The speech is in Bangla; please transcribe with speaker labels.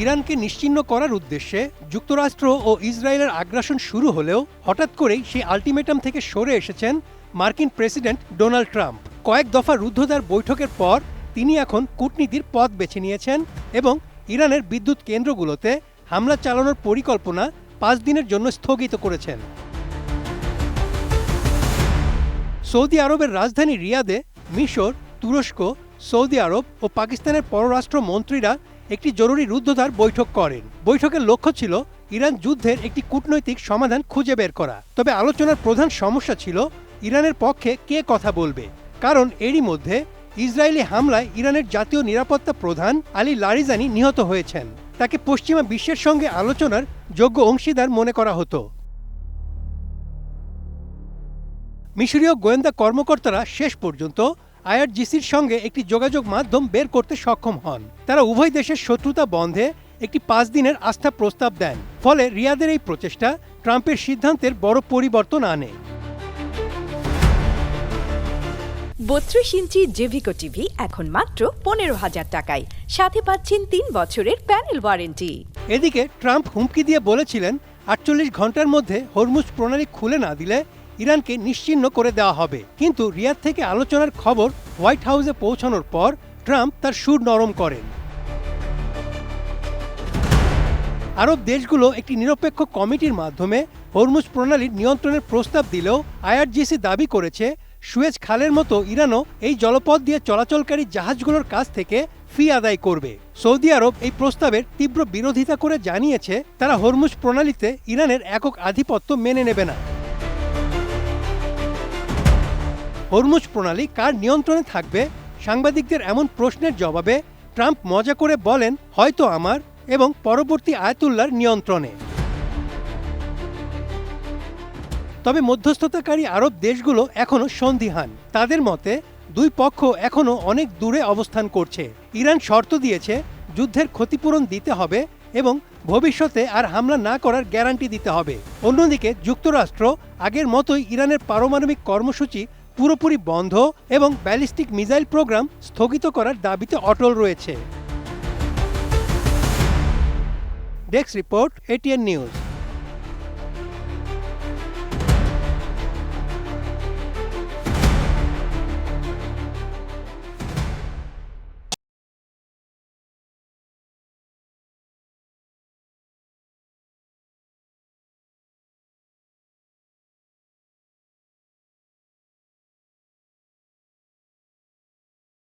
Speaker 1: ইরানকে নিশ্চিহ্ন করার উদ্দেশ্যে যুক্তরাষ্ট্র ও ইসরায়েলের আগ্রাসন শুরু হলেও হঠাৎ করেই সেই আলটিমেটাম থেকে সরে এসেছেন মার্কিন প্রেসিডেন্ট ডোনাল্ড ট্রাম্প। কয়েক দফা রুদ্ধদ্বার বৈঠকের পর তিনি এখন কূটনীতির পথ বেছে নিয়েছেন এবং ইরানের বিদ্যুৎ কেন্দ্রগুলোতে হামলা চালানোর পরিকল্পনা 5 দিনের জন্য স্থগিত করেছেন। সৌদি আরবের রাজধানী রিয়াদে মিশর, তুরস্ক, সৌদি আরব ও পাকিস্তানের পররাষ্ট্র মন্ত্রীরা একটি জরুরি রুদ্ধদ্বার বৈঠক করেন। বৈঠকের লক্ষ্য ছিল ইরান যুদ্ধের একটি কূটনৈতিক সমাধান খুঁজে বের করা। তবে আলোচনার প্রধান সমস্যা ছিল ইরানের পক্ষে কে কথা বলবে, কারণ এরই মধ্যে ইসরায়েলি হামলায় ইরানের জাতীয় নিরাপত্তা প্রধান আলী লারিজানি নিহত হয়েছেন। তাকে পশ্চিমা বিশ্বের সঙ্গে আলোচনার যোগ্য অংশীদার মনে করা হতো। মিশরীয় গোয়েন্দা কর্মকর্তারা শেষ পর্যন্ত আইআরজিসির সঙ্গে একটি যোগাযোগ মাধ্যম বের করতে সক্ষম হন। তারা উভয় দেশের শত্রুতা বন্ধে একটি 5 দিনের আস্থা প্রস্তাব দেন। ফলে রিয়াদের এই প্রচেষ্টা ট্রাম্পের সিদ্ধান্তের বড় পরিবর্তন আনে।
Speaker 2: 32 ইঞ্চি জেভিকো টিভি এখন মাত্র 15,000 টাকায়, সাথে পাচ্ছেন 3 বছরের প্যানেল ওয়ারেন্টি।
Speaker 1: এদিকে ট্রাম্প হুমকি দিয়ে বলেছিলেন 48 ঘন্টার মধ্যে হরমুজ প্রণালী খুলে না দিলে ইরানকে নিশ্চিহ্ন করে দেওয়া হবে। কিন্তু রিয়াদ থেকে আলোচনার খবর হোয়াইট হাউসে পৌঁছানোর পর ট্রাম্প তার সুর নরম করেন। আরব দেশগুলো একটি নিরপেক্ষ কমিটির মাধ্যমে হরমুজ প্রণালীর নিয়ন্ত্রণের প্রস্তাব দিলেও আইআরজিসি দাবি করেছে সুয়েজ খালের মতো ইরানও এই জলপথ দিয়ে চলাচলকারী জাহাজগুলোর কাছ থেকে ফি আদায় করবে। সৌদি আরব এই প্রস্তাবের তীব্র বিরোধিতা করে জানিয়েছে তারা হরমুজ প্রণালীতে ইরানের একক আধিপত্য মেনে নেবে না। হরমুজ প্রণালী কার নিয়ন্ত্রণে থাকবে, সাংবাদিকদের এমন প্রশ্নের জবাবে ট্রাম্প মজা করে বলেন, হয়তো আমার এবং পরবর্তী আয়াতুল্লাহর নিয়ন্ত্রণে। তবে মধ্যস্থতাকারী আরব দেশগুলো এখনও সন্দিহান। তাদের মতে দুই পক্ষ এখনও অনেক দূরে অবস্থান করছে। ইরান শর্ত দিয়েছে যুদ্ধের ক্ষতিপূরণ দিতে হবে এবং ভবিষ্যতে আর হামলা না করার গ্যারান্টি দিতে হবে। অন্যদিকে যুক্তরাষ্ট্র আগের মতোই ইরানের পারমাণবিক কর্মসূচি পুরোপুরি বন্ধ এবং ব্যালিস্টিক মিসাইল প্রোগ্রাম স্থগিত করার দাবিতে অটল রয়েছে। Desk report, ATN news.